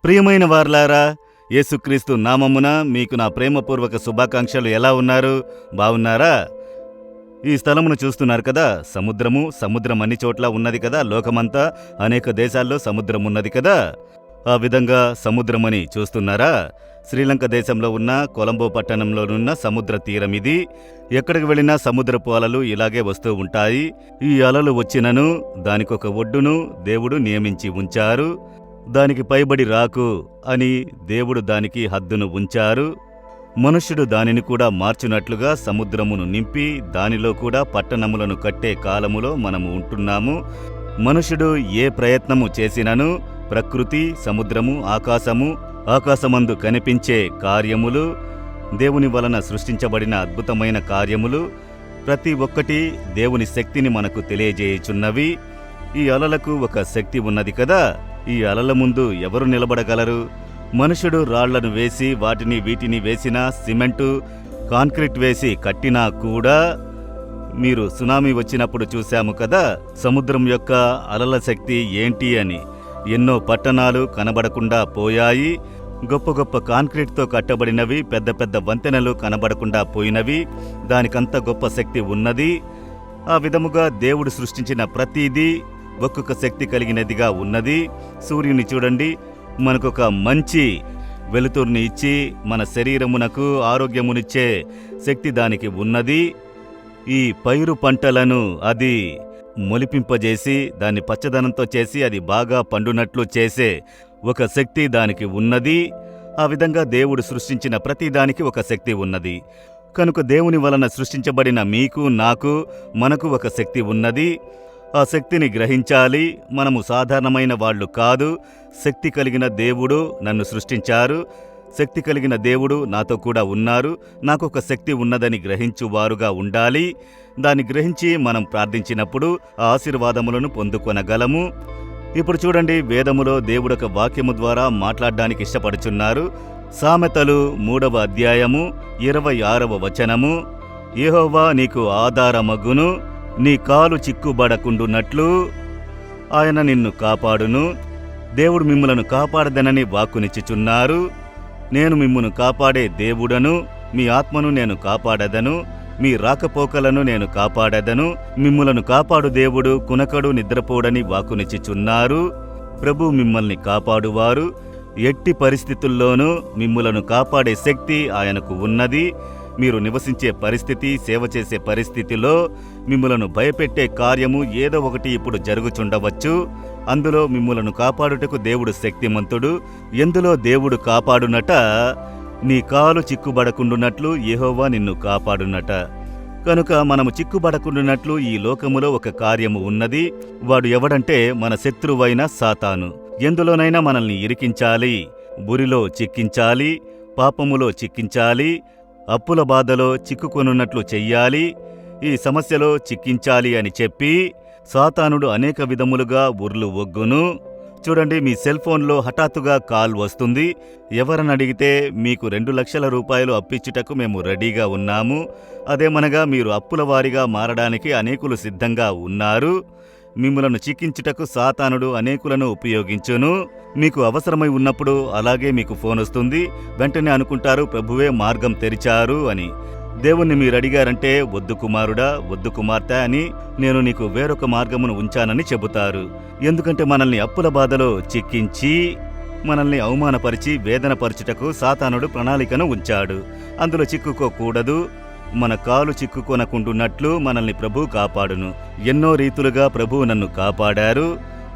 ప్రియమైన వారలారా, యేసుక్రీస్తు నామమున మీకు నా ప్రేమపూర్వక శుభాకాంక్షలు. ఎలా ఉన్నారు? బాగున్నారా? ఈ స్థలమును చూస్తున్నారు కదా, సముద్రం అన్ని చోట్ల ఉన్నది కదా. లోకమంతా అనేక దేశాల్లో సముద్రం ఉన్నది కదా. ఆ విధంగా సముద్రమని చూస్తున్నారా? శ్రీలంక దేశంలో ఉన్న కొలంబో పట్టణంలోనున్న సముద్ర తీరం ఇది. ఎక్కడికి వెళ్ళినా సముద్రపు అలలు ఇలాగే వస్తూ ఉంటాయి. ఈ అలలు వచ్చినను దానికొక ఒడ్డును దేవుడు నియమించి ఉంచారు. దానికి పైబడి రాకు అని దేవుడు దానికి హద్దును ఉంచారు. మనుష్యుడు దానిని కూడా మార్చునట్లుగా సముద్రమును నింపి దానిలో కూడా పట్టణములను కట్టే కాలములో మనము ఉంటున్నాము. మనుష్యుడు ఏ ప్రయత్నము చేసినను ప్రకృతి, సముద్రము, ఆకాశమందు కనిపించే కార్యములు, దేవుని వలన సృష్టించబడిన అద్భుతమైన కార్యములు ప్రతి ఒక్కటి దేవుని శక్తిని మనకు తెలియజేయుచున్నవి. ఈ అలలకు ఒక శక్తి ఉన్నది కదా. ఈ అలల ముందు ఎవరు నిలబడగలరు? మనుషుడు రాళ్లను వేసి వీటిని వేసినా, సిమెంటు, కాంక్రీట్ వేసి కట్టినా కూడా, మీరు సునామీ వచ్చినప్పుడు చూశాము కదా సముద్రం యొక్క అలల శక్తి ఏంటి అని. ఎన్నో పట్టణాలు కనబడకుండా పోయాయి. గొప్ప గొప్ప కాంక్రీట్తో కట్టబడినవి పెద్ద పెద్ద వంతెనలు కనబడకుండా పోయినవి. దానికంత గొప్ప శక్తి ఉన్నది. ఆ విధముగా దేవుడు సృష్టించిన ప్రతిదీ ఒక్కొక్క శక్తి కలిగినదిగా ఉన్నది. సూర్యుని చూడండి, మనకొక మంచి వెలుతురుని ఇచ్చి మన శరీరమునకు ఆరోగ్యమునిచ్చే శక్తి దానికి ఉన్నది. ఈ పైరు పంటలను అది మొలిపింపజేసి దాన్ని పచ్చదనంతో చేసి అది బాగా పండునట్లు చేసే ఒక శక్తి దానికి ఉన్నది. ఆ విధంగా దేవుడు సృష్టించిన ప్రతిదానికి ఒక శక్తి ఉన్నది. కనుక దేవుని వలన సృష్టించబడిన మీకు, నాకు, మనకు ఒక శక్తి ఉన్నది. ఆ శక్తిని గ్రహించాలి. మనము సాధారణమైన వాళ్ళు కాదు. శక్తి కలిగిన దేవుడు నన్ను సృష్టించారు. శక్తి కలిగిన దేవుడు నాతో కూడా ఉన్నారు. నాకొక శక్తి ఉన్నదని గ్రహించువారుగా ఉండాలి. దాన్ని గ్రహించి మనం ప్రార్థించినప్పుడు ఆ ఆశీర్వాదములను పొందుకొనగలము. ఇప్పుడు చూడండి, వేదములో దేవుడొక వాక్యము ద్వారా మాట్లాడడానికి ఇష్టపడుచున్నారు. సామెతలు 3వ అధ్యాయము 26వ వచనము. యెహోవా నీకు ఆధారమగును, నీ కాలు చిక్కుబడకుండునట్లు ఆయన నిన్ను కాపాడును. దేవుడు మిమ్ములను కాపాడదనని వాక్కునిచ్చుచున్నారు. నేను మిమ్మును కాపాడే దేవుడను, మీ ఆత్మను నేను కాపాడదను, మీ రాకపోకలను నేను కాపాడదను. మిమ్ములను కాపాడు దేవుడు కునకడు నిద్రపోడని వాక్కునిచ్చుచున్నారు. ప్రభు మిమ్మల్ని కాపాడువారు. ఎట్టి పరిస్థితుల్లోనూ మిమ్ములను కాపాడే శక్తి ఆయనకు ఉన్నది. మీరు నివసించే పరిస్థితి, సేవ చేసే పరిస్థితిలో మిమ్ములను భయపెట్టే కార్యము ఏదో ఒకటి ఇప్పుడు జరుగుచుండవచ్చు. అందులో మిమ్ములను కాపాడుటకు దేవుడు శక్తిమంతుడు. ఎందులో దేవుడు కాపాడునట? నీ కాలు చిక్కుబడకుండునట్లు యెహోవా నిన్ను కాపాడునట. కనుక మనము చిక్కుబడకుండునట్లు ఈ లోకములో ఒక కార్యము ఉన్నది. వాడు ఎవడంటే మన శత్రువైన సాతాను. ఎందులోనైనా మనల్ని ఇరికించాలి, బురిలో చిక్కించాలి, పాపములో చిక్కించాలి, అప్పుల బాధలో చిక్కుకొనున్నట్లు చెయ్యాలి, ఈ సమస్యలో చిక్కించాలి అని చెప్పి సాతానుడు అనేక విధములుగా ఉర్లు ఒగ్గును. చూడండి, మీ సెల్ ఫోన్లో హఠాత్తుగా కాల్ వస్తుంది. ఎవరని అడిగితే మీకు 2 లక్షల రూపాయలు అప్పిచ్చుటకు మేము రెడీగా ఉన్నాము. అదేమనగా మీరు అప్పుల వారిగా మారడానికి అనేకులు సిద్ధంగా ఉన్నారు. మిమ్ములను చిక్కించుటకు సాతానుడు అనేకులను ఉపయోగించును. మీకు అవసరమై ఉన్నప్పుడు అలాగే మీకు ఫోన్ వస్తుంది. వెంటనే అనుకుంటారు ప్రభువే మార్గం తెరిచారు అని. దేవుణ్ణి మీరు అడిగారంటే వద్దు కుమారుడా, వద్దు కుమార్తె అని, నేను నీకు వేరొక మార్గమును ఉంచానని చెబుతారు. ఎందుకంటే మనల్ని అప్పుల బాధలో చిక్కించి మనల్ని అవమానపరిచి వేదనపరచుటకు సాతానుడు ప్రణాళికను ఉంచాడు. అందులో చిక్కుకోకూడదు. మన కాలు చిక్కుకొనకుండున్నట్లు మనల్ని ప్రభు కాపాడును. ఎన్నో రీతులుగా ప్రభువు నన్ను కాపాడారు.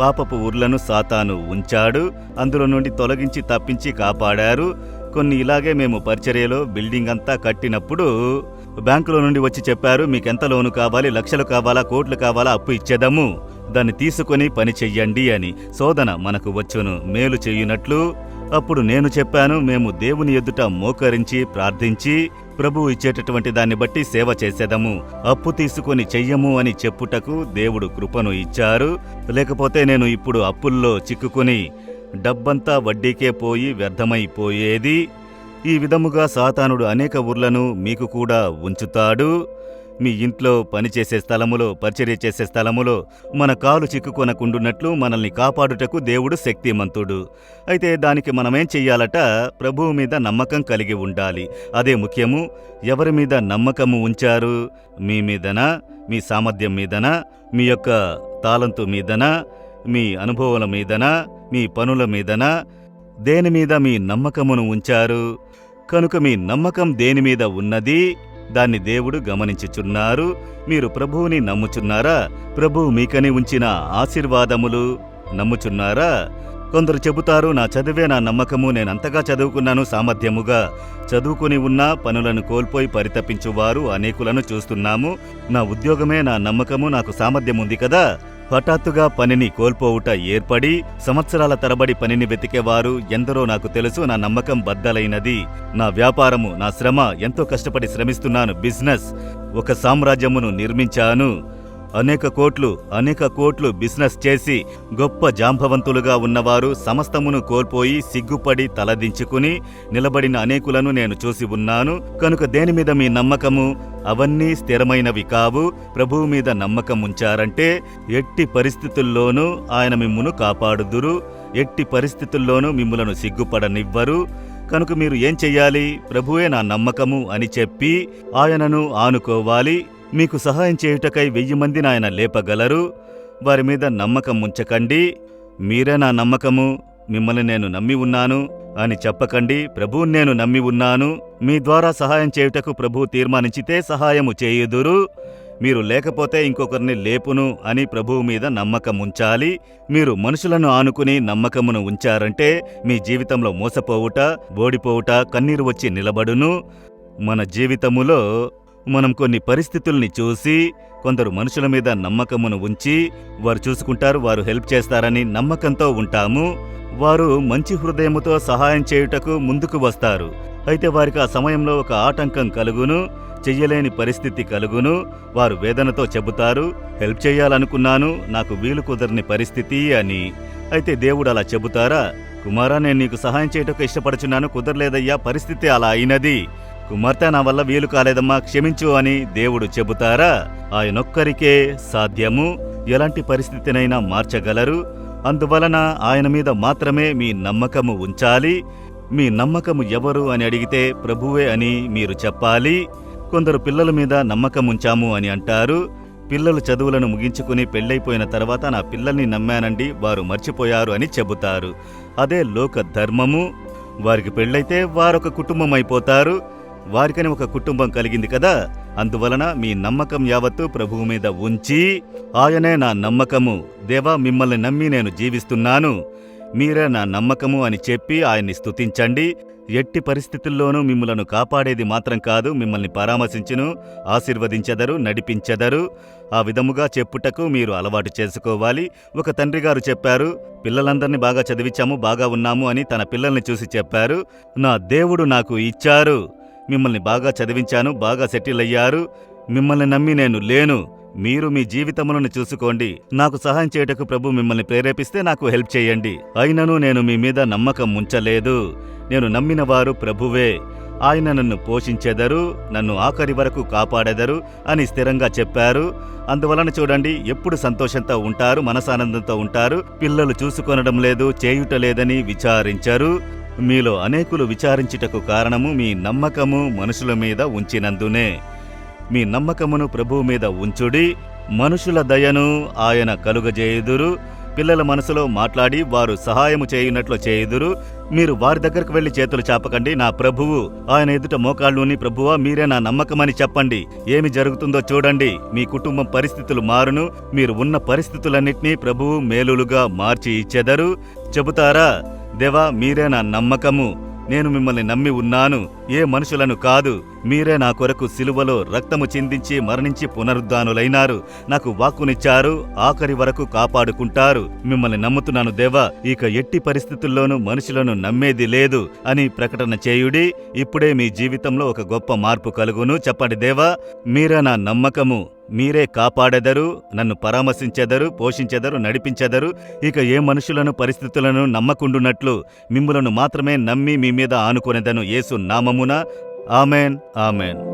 పాపపు ఊర్లను సాతాను ఉంచాడు. అందులో నుండి తొలగించి తప్పించి కాపాడారు. కొన్ని ఇలాగే మేము పరిచర్యలో బిల్డింగ్ అంతా కట్టినప్పుడు బ్యాంకులో నుండి వచ్చి చెప్పారు, మీకెంత లోను కావాలి, లక్షలు కావాలా, కోట్లు కావాలా, అప్పు ఇచ్చేదము, దాన్ని తీసుకొని పని చెయ్యండి అని. శోధన మనకు వచ్చును మేలు చెయ్యునట్లు. అప్పుడు నేను చెప్పాను, మేము దేవుని ఎదుట మోకరించి ప్రార్థించి ప్రభువు ఇచ్చేటటువంటి దాన్ని బట్టి సేవ చేసేదము, అప్పు తీసుకొని చెయ్యము అని చెప్పుటకు దేవుడు కృపను ఇచ్చారు. లేకపోతే నేను ఇప్పుడు అప్పుల్లో చిక్కుకుని డబ్బంతా వడ్డీకే పోయి వ్యర్థమైపోయేది. ఈ విధముగా సాతానుడు అనేక ఊర్లను మీకు కూడా ఉంచుతాడు. మీ ఇంట్లో పనిచేసే స్థలములో, పరిచర్య చేసే స్థలములో మన కాలు చిక్కుకొనకుండున్నట్లు మనల్ని కాపాడుటకు దేవుడు శక్తిమంతుడు. అయితే దానికి మనమేం చెయ్యాలట? ప్రభువు మీద నమ్మకం కలిగి ఉండాలి. అదే ముఖ్యము. ఎవరి మీద నమ్మకము ఉంచారు? మీ మీదనా? మీ సామర్థ్యం మీదనా? మీ యొక్క తాళంతు మీదనా? మీ అనుభవాల మీదనా? మీ పనుల మీదనా? దేని మీద మీ నమ్మకమును ఉంచారు? కనుక మీ నమ్మకం దేని మీద ఉన్నది? దాన్ని దేవుడు గమనించుచున్నారు. మీరు ప్రభువుని నమ్ముచున్నారా? ప్రభువు మీకని ఉంచిన ఆశీర్వాదములు నమ్ముచున్నారా? కొందరు చెబుతారు, నా చదివే నా నమ్మకము, నేనంతగా చదువుకున్నాను, సామర్థ్యముగా చదువుకుని ఉన్నా పనులను కోల్పోయి పరితపించువారు అనేకులను చూస్తున్నాము. నా ఉద్యోగమే నా నమ్మకము, నాకు సామర్థ్యం ఉంది కదా. హఠాత్తుగా పనిని కోల్పోవుట ఏర్పడి సంవత్సరాల తరబడి పనిని వెతికేవారు ఎందరో నాకు తెలుసు. నా నమ్మకం బద్దలైనది. నా వ్యాపారము, నా శ్రమ, ఎంతో కష్టపడి శ్రమిస్తున్నాను. బిజినెస్, ఒక సామ్రాజ్యమును నిర్మించాను. అనేక కోట్లు బిజినెస్ చేసి గొప్ప జాంబవంతులుగా ఉన్నవారు సమస్తమును కోల్పోయి సిగ్గుపడి తలదించుకుని నిలబడిన అనేకులను నేను చూసి ఉన్నాను. కనుక దేని మీద మీ నమ్మకము? అవన్నీ స్థిరమైనవి కావు. ప్రభువు మీద నమ్మకం ఉంచారంటే ఎట్టి పరిస్థితుల్లోనూ ఆయన మిమ్మును కాపాడుదురు. ఎట్టి పరిస్థితుల్లోనూ మిమ్ములను సిగ్గుపడనివ్వరు. కనుక మీరు ఏం చెయ్యాలి? ప్రభువే నా నమ్మకము అని చెప్పి ఆయనను ఆనుకోవాలి. మీకు సహాయం చేయుటకై 1000 మందిని ఆయన లేపగలరు. వారి మీద నమ్మకం ఉంచకండి. మీరే నా నమ్మకము, మిమ్మల్ని నేను నమ్మి ఉన్నాను అని చెప్పకండి. ప్రభువుని నేను నమ్మి ఉన్నాను, మీ ద్వారా సహాయం చేయుటకు ప్రభువు తీర్మానించితే సహాయము చేయుదురు. మీరు లేకపోతే ఇంకొకరిని లేపును అని ప్రభువు మీద నమ్మకం ఉంచాలి. మీరు మనుషులను ఆనుకుని నమ్మకమును ఉంచారంటే మీ జీవితంలో మోసపోవుట, ఓడిపోవుట, కన్నీరు వచ్చి నిలబడును. మన జీవితములో మనం కొన్ని పరిస్థితుల్ని చూసి కొందరు మనుషుల మీద నమ్మకమును ఉంచి వారు చూసుకుంటారు, వారు హెల్ప్ చేస్తారని నమ్మకంతో ఉంటాము. వారు మంచి హృదయముతో సహాయం చేయుటకు ముందుకు వస్తారు. అయితే వారికి ఆ సమయంలో ఒక ఆటంకం కలుగును, చెయ్యలేని పరిస్థితి కలుగును. వారు వేదనతో చెబుతారు, హెల్ప్ చేయాలనుకున్నాను, నాకు వీలు కుదరని పరిస్థితి అని. అయితే దేవుడు అలా చెబుతారా? కుమారా, నేను నీకు సహాయం చేయుటకు ఇష్టపడుచున్నాను, కుదరలేదయ్యా, పరిస్థితి అలా అయినది. కుమార్తె, నా వల్ల వీలు కాలేదమ్మా, క్షమించు అని దేవుడు చెబుతారా? ఆయనొక్కరికే సాధ్యము. ఎలాంటి పరిస్థితినైనా మార్చగలరు. అందువలన ఆయన మీద మాత్రమే మీ నమ్మకము ఉంచాలి. మీ నమ్మకము ఎవరు అని అడిగితే ప్రభువే అని మీరు చెప్పాలి. కొందరు పిల్లల మీద నమ్మకం ఉంచాము అని అంటారు. పిల్లలు చదువులను ముగించుకుని పెళ్ళైపోయిన తర్వాత నా పిల్లల్ని నమ్మానండి, వారు మర్చిపోయారు అని చెబుతారు. అదే లోక ధర్మము. వారికి పెళ్ళైతే వారొక కుటుంబం అయిపోతారు. వారికని ఒక కుటుంబం కలిగింది కదా. అందువలన మీ నమ్మకం యావత్తు ప్రభువు మీద ఉంచి, ఆయనే నా నమ్మకము, దేవా మిమ్మల్ని నమ్మి నేను జీవిస్తున్నాను, మీరే నా నమ్మకము అని చెప్పి ఆయన్ని స్తుతించండి. ఎట్టి పరిస్థితుల్లోనూ మిమ్మలను కాపాడేది మాత్రం కాదు, మిమ్మల్ని పరామర్శించును, ఆశీర్వదించెదరు, నడిపించెదరు. ఆ విధముగా చెప్పుటకు మీరు అలవాటు చేసుకోవాలి. ఒక తండ్రి గారు చెప్పారు, పిల్లలందరినీ బాగా చదివించాము, బాగా ఉన్నాము అని తన పిల్లల్ని చూసి చెప్పారు. నా దేవుడు నాకు ఇచ్చారు, మిమ్మల్ని బాగా చదివించాను, బాగా సెటిల్ అయ్యారు, మిమ్మల్ని నమ్మి నేను లేను. మీరు మీ జీవితములను చూసుకోండి. నాకు సహాయం చేయుటకు ప్రభు మిమ్మల్ని ప్రేరేపిస్తే నాకు హెల్ప్ చేయండి. అయినను నేను మీ మీద నమ్మకం ఉంచలేదు. నేను నమ్మిన వారు ప్రభువే. ఆయన నన్ను పోషించెదరు, నన్ను ఆఖరి వరకు కాపాడెదరు అని స్థిరంగా చెప్పారు. అందువలన చూడండి, ఎప్పుడు సంతోషంతో ఉంటారు, మనసానందంతో ఉంటారు. పిల్లలు చూసుకొనడం లేదు, చేయుట లేదని విచారించరు. మీలో అనేకులు విచారించుటకు కారణము మీ నమ్మకము మనుషుల మీద ఉంచినందునే. మీ నమ్మకమును ప్రభువు మీద ఉంచుడి. మనుషుల దయను ఆయన కలుగజేయుదురు. పిల్లల మనసులో మాట్లాడి వారు సహాయము చేయునట్లు చేయుదురు. మీరు వారి దగ్గరకు వెళ్లి చేతులు చాపకండి. నా ప్రభువు, ఆయన ఎదుట మోకాళ్ళుని, ప్రభువా మీరే నా నమ్మకమని చెప్పండి. ఏమి జరుగుతుందో చూడండి. మీ కుటుంబం పరిస్థితులు మారును. మీరు ఉన్న పరిస్థితులన్నింటినీ ప్రభువు మేలులుగా మార్చి ఇచ్చెదరు. చెబుతారా, దేవా మీరే నా నమ్మకము, నేను మిమ్మల్ని నమ్మి ఉన్నాను, ఏ మనుషులను కాదు. మీరే నా కొరకు సిలువలో రక్తము చిందించి మరణించి పునరుద్ధానులైనారు. నాకు వాక్కునిచ్చారు, ఆఖరి వరకు కాపాడుకుంటారు. మిమ్మల్ని నమ్ముతున్నాను దేవా, ఇక ఎట్టి పరిస్థితుల్లోనూ మనుషులను నమ్మేది లేదు అని ప్రకటన చేయుడి. ఇప్పుడే మీ జీవితంలో ఒక గొప్ప మార్పు కలుగును. చెప్పండి దేవా, మీరే నా నమ్మకము, మీరే కాపాడెదరు, నన్ను పరామర్శించెదరు, పోషించెదరు, నడిపించెదరు. ఇక ఏ మనుషులను పరిస్థితులను నమ్మకుండునట్లు మిమ్ములను మాత్రమే నమ్మి మీ మీద ఆనుకొనెదను. యేసు నామమున ఆమెన్, ఆమెన్.